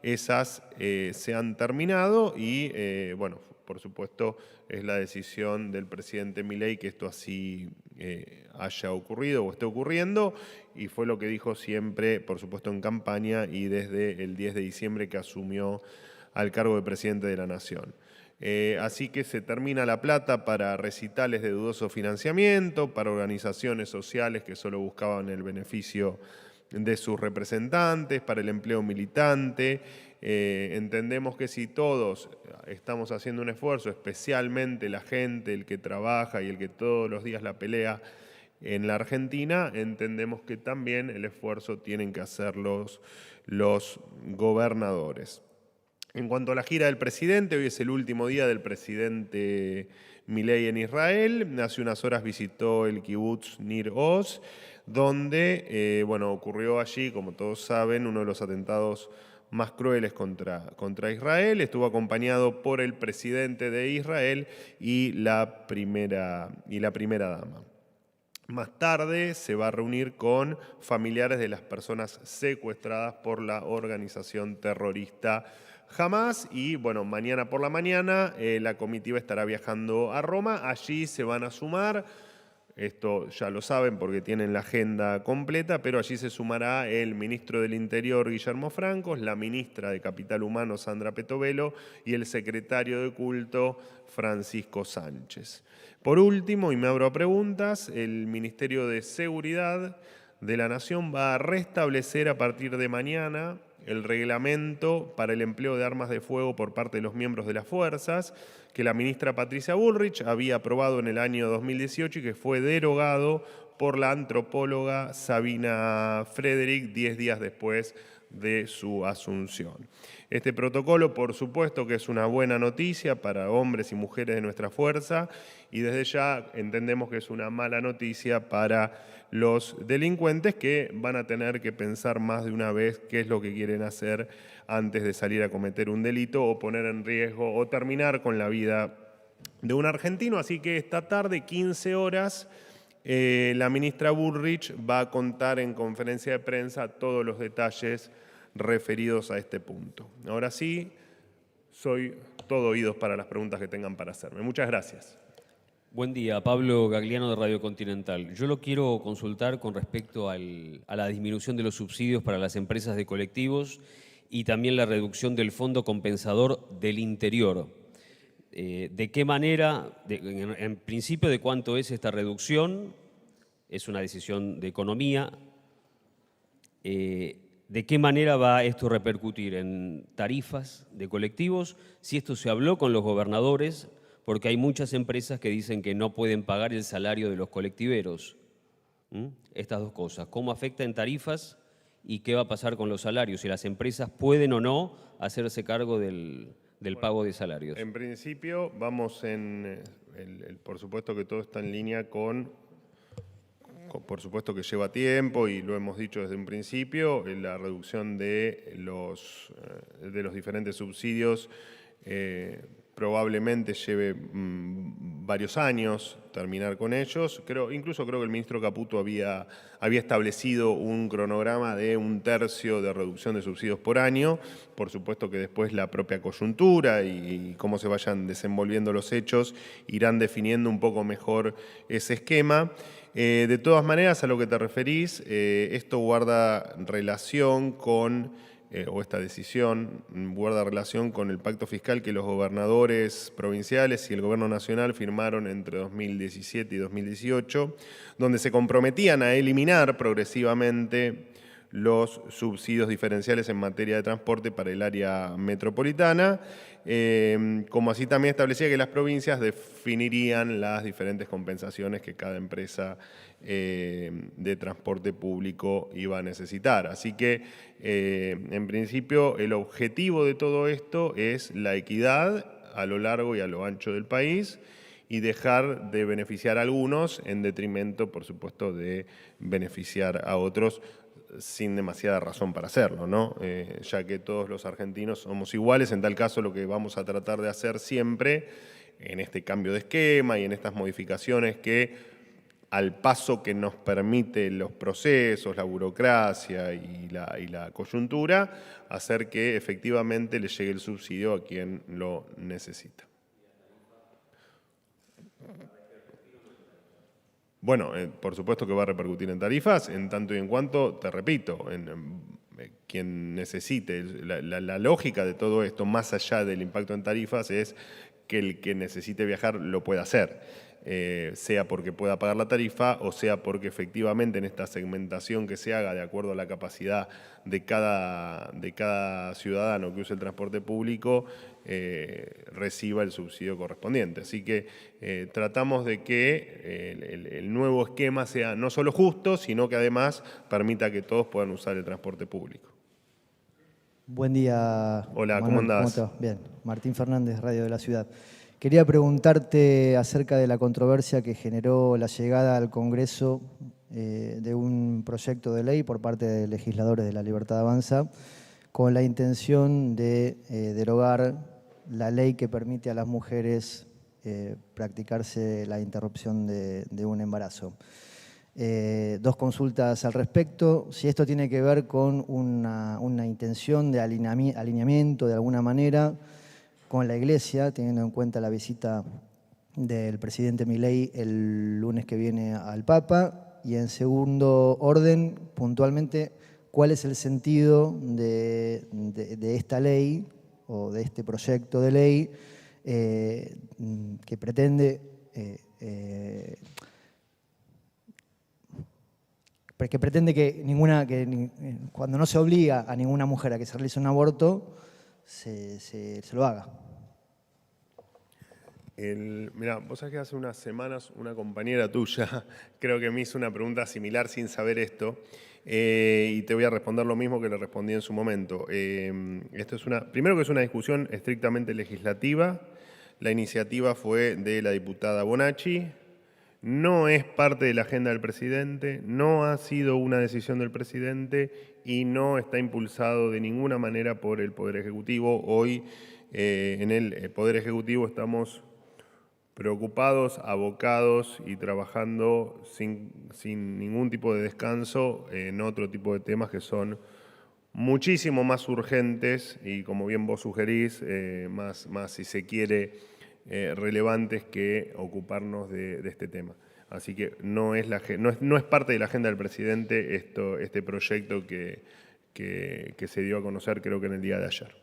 esas se han terminado y, bueno, por supuesto, es la decisión del presidente Milei que esto así haya ocurrido o esté ocurriendo, y fue lo que dijo siempre, por supuesto, en campaña y desde el 10 de diciembre que asumió al cargo de presidente de la Nación. Así que se termina la plata para recitales de dudoso financiamiento, para organizaciones sociales que solo buscaban el beneficio de sus representantes, para el empleo militante. Entendemos que si todos estamos haciendo un esfuerzo, especialmente la gente, el que trabaja y el que todos los días la pelea en la Argentina, entendemos que también el esfuerzo tienen que hacer los gobernadores. En cuanto a la gira del presidente, hoy es el último día del presidente Milei en Israel. Hace unas horas visitó el kibutz Nir Oz, donde ocurrió allí, como todos saben, uno de los atentados más crueles contra Israel. Estuvo acompañado por el presidente de Israel y la primera dama. Más tarde se va a reunir con familiares de las personas secuestradas por la organización terrorista Hamas y, mañana por la mañana la comitiva estará viajando a Roma. Allí se van a sumar, esto ya lo saben porque tienen la agenda completa, pero allí se sumará el ministro del Interior, Guillermo Francos, la ministra de Capital Humano, Sandra Petovelo, y el secretario de Culto, Francisco Sánchez. Por último, y me abro a preguntas, el Ministerio de Seguridad de la Nación va a restablecer a partir de mañana el reglamento para el empleo de armas de fuego por parte de los miembros de las fuerzas, que la ministra Patricia Bullrich había aprobado en el año 2018 y que fue derogado por la antropóloga Sabina Frederick 10 días después de su asunción. Este protocolo, por supuesto, que es una buena noticia para hombres y mujeres de nuestra fuerza, y desde ya entendemos que es una mala noticia para los delincuentes que van a tener que pensar más de una vez qué es lo que quieren hacer antes de salir a cometer un delito o poner en riesgo o terminar con la vida de un argentino. Así que esta tarde, 15 horas, la ministra Bullrich va a contar en conferencia de prensa todos los detalles referidos a este punto. Ahora sí, soy todo oídos para las preguntas que tengan para hacerme. Muchas gracias. Buen día, Pablo Gagliano de Radio Continental. Yo lo quiero consultar con respecto a la disminución de los subsidios para las empresas de colectivos y también la reducción del Fondo Compensador del Interior. ¿De qué manera, en principio, de cuánto es esta reducción? Es una decisión de economía. ¿De qué manera va esto a repercutir en tarifas de colectivos? Si esto se habló con los gobernadores, porque hay muchas empresas que dicen que no pueden pagar el salario de los colectiveros. Estas dos cosas, ¿cómo afecta en tarifas y qué va a pasar con los salarios? Si las empresas pueden o no hacerse cargo del pago de salarios. En principio, vamos por supuesto que todo está en línea por supuesto que lleva tiempo y lo hemos dicho desde un principio, la reducción de los diferentes subsidios probablemente lleve varios años terminar con ellos. Incluso creo que el ministro Caputo había establecido un cronograma de 1/3 de reducción de subsidios por año. Por supuesto que después la propia coyuntura y cómo se vayan desenvolviendo los hechos irán definiendo un poco mejor ese esquema. De todas maneras, a lo que te referís, esto guarda relación esta decisión guarda relación con el pacto fiscal que los gobernadores provinciales y el gobierno nacional firmaron entre 2017 y 2018, donde se comprometían a eliminar progresivamente los subsidios diferenciales en materia de transporte para el área metropolitana, como así también establecía que las provincias definirían las diferentes compensaciones que cada empresa de transporte público iba a necesitar. Así que, en principio, el objetivo de todo esto es la equidad a lo largo y a lo ancho del país y dejar de beneficiar a algunos en detrimento, por supuesto, de beneficiar a otros sin demasiada razón para hacerlo, ¿no? Ya que todos los argentinos somos iguales. En tal caso, lo que vamos a tratar de hacer siempre en este cambio de esquema y en estas modificaciones que al paso que nos permite los procesos, la burocracia y la coyuntura, hacer que efectivamente le llegue el subsidio a quien lo necesita. Bueno, por supuesto que va a repercutir en tarifas, en tanto y en cuanto, te repito, quien necesite. La lógica de todo esto, más allá del impacto en tarifas, es que el que necesite viajar lo pueda hacer, sea porque pueda pagar la tarifa o sea porque efectivamente en esta segmentación que se haga de acuerdo a la capacidad de cada ciudadano que use el transporte público, reciba el subsidio correspondiente. Así que tratamos de que el nuevo esquema sea no solo justo, sino que además permita que todos puedan usar el transporte público. Buen día. Hola, Manuel, ¿cómo andás? ¿cómo te va? Bien, Martín Fernández, Radio de la Ciudad. Quería preguntarte acerca de la controversia que generó la llegada al Congreso de un proyecto de ley por parte de legisladores de La Libertad Avanza con la intención de derogar la ley que permite a las mujeres practicarse la interrupción de un embarazo. Dos consultas al respecto. Si esto tiene que ver con una intención de alineamiento de alguna manera con la Iglesia, teniendo en cuenta la visita del presidente Milei el lunes que viene al Papa. Y en segundo orden, puntualmente, ¿cuál es el sentido de esta ley o de este proyecto de ley que pretende que cuando no se obliga a ninguna mujer a que se realice un aborto, se lo haga? Mirá, vos sabés que hace unas semanas una compañera tuya creo que me hizo una pregunta similar sin saber esto, y te voy a responder lo mismo que le respondí en su momento. Esto es primero que es una discusión estrictamente legislativa. La iniciativa fue de la diputada Bonacci. No es parte de la agenda del presidente, no ha sido una decisión del presidente y no está impulsado de ninguna manera por el Poder Ejecutivo. Hoy en el Poder Ejecutivo estamos preocupados, abocados y trabajando sin ningún tipo de descanso en otro tipo de temas que son muchísimo más urgentes y, como bien vos sugerís, más si se quiere, relevantes que ocuparnos de este tema. Así que no es parte de la agenda del presidente este proyecto que se dio a conocer, creo que en el día de ayer.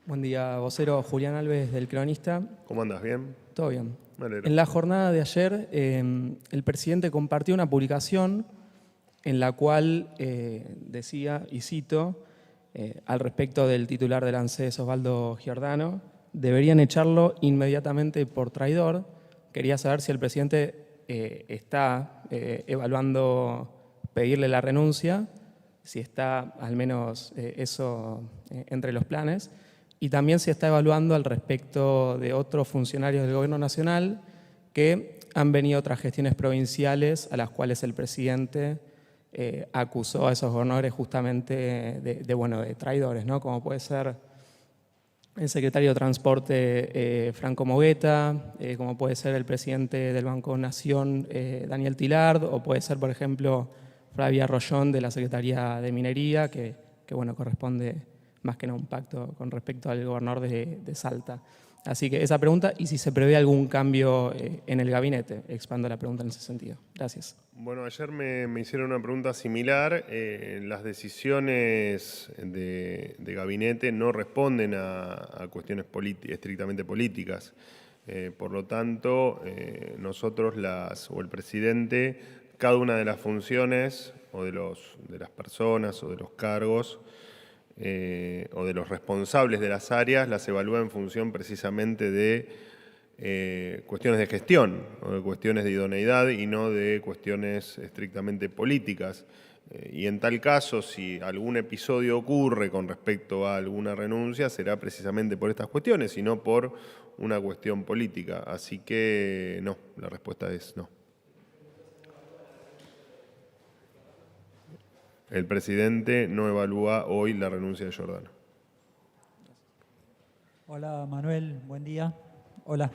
Buen día, vocero. Julián Alves, del Cronista. ¿Cómo andás? ¿Bien? Todo bien. Me alegro. En la jornada de ayer, el presidente compartió una publicación en la cual decía, y cito, al respecto del titular del ANSES, Osvaldo Giordano: deberían echarlo inmediatamente por traidor. Quería saber si el presidente está evaluando pedirle la renuncia, si está al menos eso entre los planes, y también si está evaluando al respecto de otros funcionarios del Gobierno Nacional que han venido otras gestiones provinciales a las cuales el presidente acusó a esos gobernadores justamente de traidores, ¿no? Como puede ser el secretario de Transporte Franco Mogueta, como puede ser el presidente del Banco Nación Daniel Tilard, o puede ser, por ejemplo, Flavia Rollón de la Secretaría de Minería, que corresponde más que nada un pacto con respecto al gobernador de Salta. Así que esa pregunta, y si se prevé algún cambio en el gabinete. Expando la pregunta en ese sentido. Gracias. Bueno, ayer me hicieron una pregunta similar. Las decisiones de gabinete no responden a cuestiones estrictamente políticas. Por lo tanto, nosotros o el presidente, cada una de las funciones o de las personas o de los cargos o de los responsables de las áreas las evalúa en función precisamente de cuestiones de gestión o de cuestiones de idoneidad y no de cuestiones estrictamente políticas. Y en tal caso, si algún episodio ocurre con respecto a alguna renuncia, será precisamente por estas cuestiones y no por una cuestión política. Así que no, la respuesta es no. El presidente no evalúa hoy la renuncia de Giordano. Hola Manuel, buen día. Hola.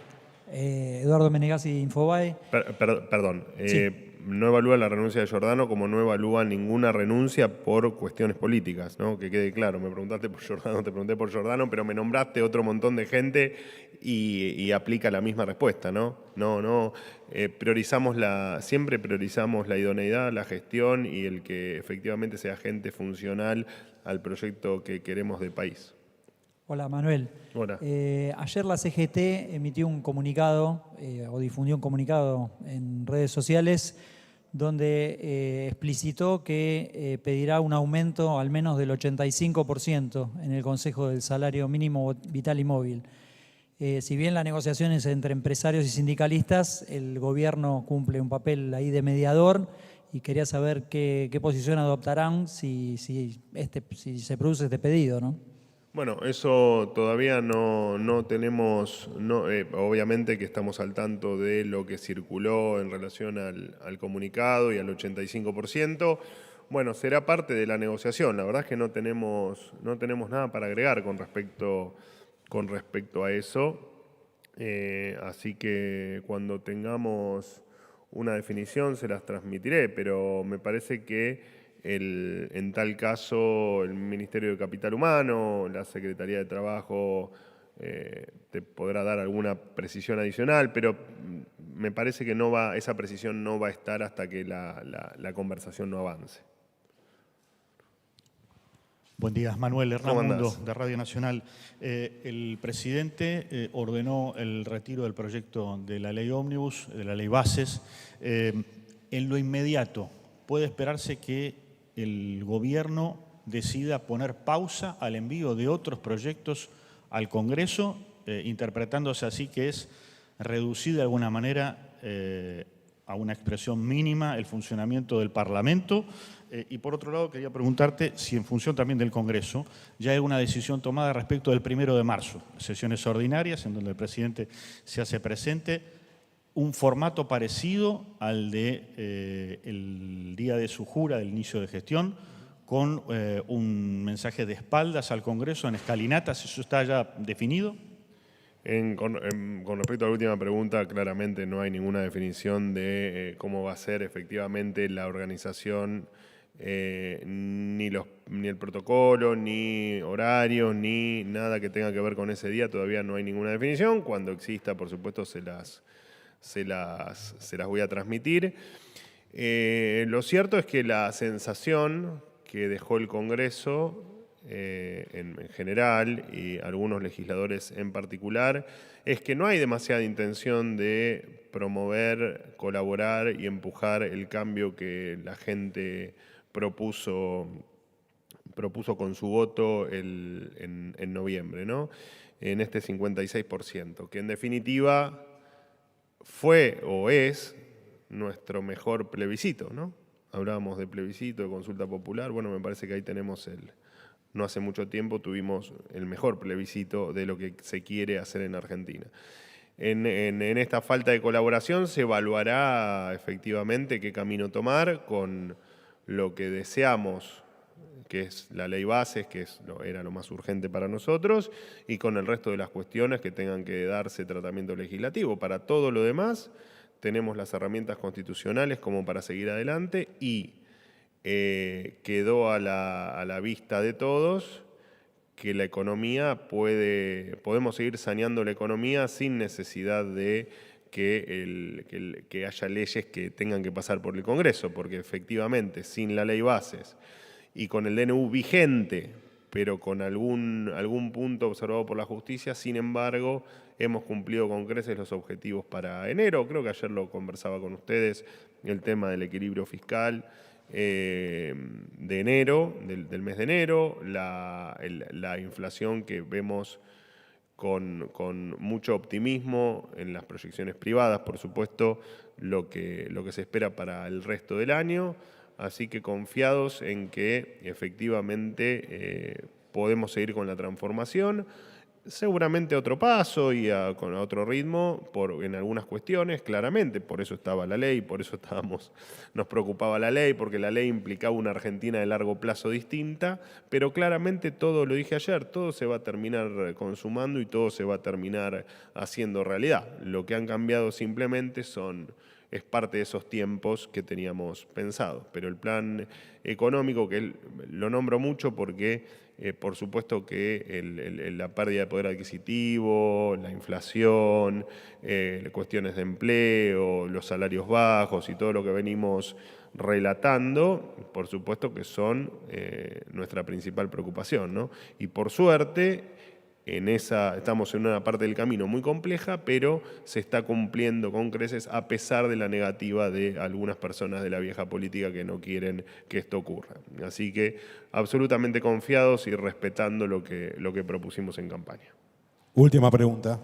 Eduardo Menegazzi, Infobae. Perdón, Sí. no evalúa la renuncia de Giordano como no evalúa ninguna renuncia por cuestiones políticas, ¿no? Que quede claro, me preguntaste por Giordano, te pregunté por Giordano, pero me nombraste otro montón de gente y aplica la misma respuesta, ¿no? Siempre priorizamos la idoneidad, la gestión y el que efectivamente sea gente funcional al proyecto que queremos de país. Hola, Manuel. Hola. Ayer la CGT emitió un comunicado o difundió un comunicado en redes sociales donde explicitó que pedirá un aumento al menos del 85% en el Consejo del Salario Mínimo Vital y Móvil. Si bien las negociaciones entre empresarios y sindicalistas, el gobierno cumple un papel ahí de mediador y quería saber qué posición adoptarán si se produce este pedido, ¿no? Bueno, eso todavía no tenemos, obviamente que estamos al tanto de lo que circuló en relación al comunicado y al 85%. Bueno, será parte de la negociación. La verdad es que no tenemos nada para agregar con respecto a eso. Así que cuando tengamos una definición se las transmitiré, pero me parece que en tal caso el Ministerio de Capital Humano, la Secretaría de Trabajo te podrá dar alguna precisión adicional, pero me parece que esa precisión no va a estar hasta que la conversación no avance. Buen día, Manuel Hernán ¿Cómo Mundo, andás? de Radio Nacional. El presidente ordenó el retiro del proyecto de la ley ómnibus, de la ley bases. En lo inmediato, ¿puede esperarse que el gobierno decida poner pausa al envío de otros proyectos al Congreso, interpretándose así que es reducir de alguna manera a una expresión mínima el funcionamiento del Parlamento? Y por otro lado, quería preguntarte si en función también del Congreso ya hay una decisión tomada respecto del 1 de marzo, sesiones ordinarias en donde el presidente se hace presente, un formato parecido al de el día de su jura, del inicio de gestión, con un mensaje de espaldas al Congreso en escalinatas. ¿Eso está ya definido? Con respecto a la última pregunta, claramente no hay ninguna definición de cómo va a ser efectivamente la organización, ni el protocolo, ni horarios, ni nada que tenga que ver con ese día. Todavía no hay ninguna definición. Cuando exista, por supuesto, se las voy a transmitir. Lo cierto es que la sensación que dejó el Congreso en general y algunos legisladores en particular es que no hay demasiada intención de promover, colaborar y empujar el cambio que la gente propuso con su voto en noviembre, ¿no? En este 56%, que en definitiva fue o es nuestro mejor plebiscito, ¿no? Hablábamos de plebiscito, de consulta popular. Bueno, me parece que ahí tenemos no hace mucho tiempo tuvimos el mejor plebiscito de lo que se quiere hacer en Argentina. En esta falta de colaboración se evaluará efectivamente qué camino tomar con lo que deseamos, que es la ley bases, que era lo más urgente para nosotros, y con el resto de las cuestiones que tengan que darse tratamiento legislativo. Para todo lo demás tenemos las herramientas constitucionales como para seguir adelante y quedó a la vista de todos que la economía podemos seguir saneando la economía sin necesidad de que haya leyes que tengan que pasar por el Congreso, porque efectivamente sin la ley bases y con el DNU vigente, pero con algún punto observado por la justicia, sin embargo, hemos cumplido con creces los objetivos para enero. Creo que ayer lo conversaba con ustedes, el tema del equilibrio fiscal de enero, del mes de enero, la inflación que vemos con mucho optimismo en las proyecciones privadas, por supuesto, lo que se espera para el resto del año. Así que confiados en que efectivamente podemos seguir con la transformación seguramente a otro paso y con otro ritmo en algunas cuestiones, claramente. Por eso estaba la ley, por eso nos preocupaba la ley, porque la ley implicaba una Argentina de largo plazo distinta, pero claramente todo, lo dije ayer, todo se va a terminar consumando y todo se va a terminar haciendo realidad. Lo que han cambiado simplemente es parte de esos tiempos que teníamos pensado. Pero el plan económico, que lo nombro mucho porque por supuesto que la pérdida de poder adquisitivo, la inflación, cuestiones de empleo, los salarios bajos y todo lo que venimos relatando, por supuesto que son nuestra principal preocupación, ¿no? Y por suerte, estamos en una parte del camino muy compleja, pero se está cumpliendo con creces a pesar de la negativa de algunas personas de la vieja política que no quieren que esto ocurra. Así que absolutamente confiados y respetando lo que propusimos en campaña. Última pregunta.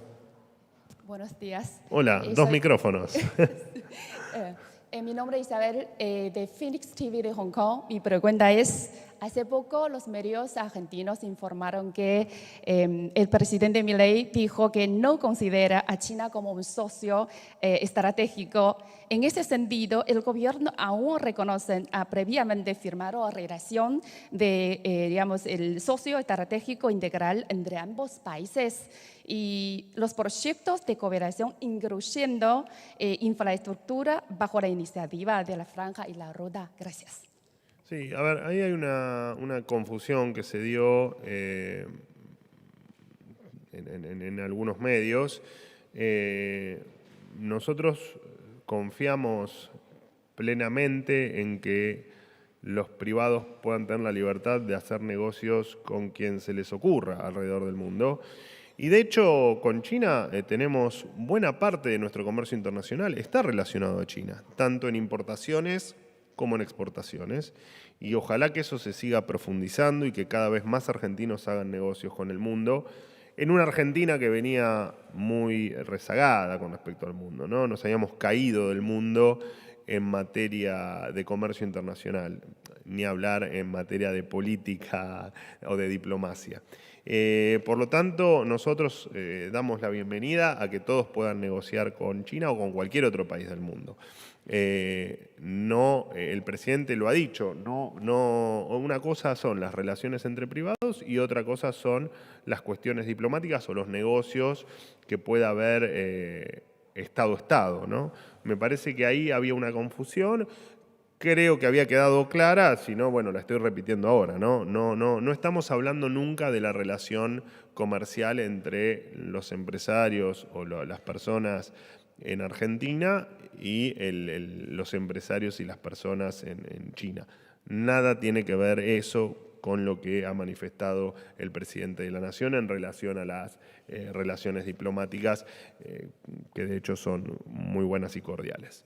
Buenos días. Hola, dos micrófonos. Mi nombre es Isabel, de Phoenix TV de Hong Kong. Mi pregunta es, hace poco los medios argentinos informaron que el presidente Milei dijo que no considera a China como un socio estratégico. En ese sentido, el gobierno aún reconoce a previamente firmado relación de, el socio estratégico integral entre ambos países y los proyectos de cooperación incluyendo infraestructura bajo la iniciativa de la Franja y la Ruta. Gracias. Sí, a ver, ahí hay una confusión que se dio en algunos medios. Nosotros confiamos plenamente en que los privados puedan tener la libertad de hacer negocios con quien se les ocurra alrededor del mundo. Y de hecho, con China tenemos buena parte de nuestro comercio internacional está relacionado a China, tanto en importaciones como en exportaciones, y ojalá que eso se siga profundizando y que cada vez más argentinos hagan negocios con el mundo, en una Argentina que venía muy rezagada con respecto al mundo, ¿no? Nos habíamos caído del mundo en materia de comercio internacional, ni hablar en materia de política o de diplomacia. Por lo tanto, nosotros damos la bienvenida a que todos puedan negociar con China o con cualquier otro país del mundo. El presidente lo ha dicho, una cosa son las relaciones entre privados y otra cosa son las cuestiones diplomáticas o los negocios que pueda haber Estado-Estado, ¿no? Me parece que ahí había una confusión. Creo que había quedado clara, si no, bueno, la estoy repitiendo ahora, ¿no? No estamos hablando nunca de la relación comercial entre los empresarios o las personas en Argentina y los empresarios y las personas en China. Nada tiene que ver eso con lo que ha manifestado el presidente de la Nación en relación a las relaciones diplomáticas, que de hecho son muy buenas y cordiales.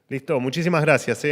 Listo, muchísimas gracias.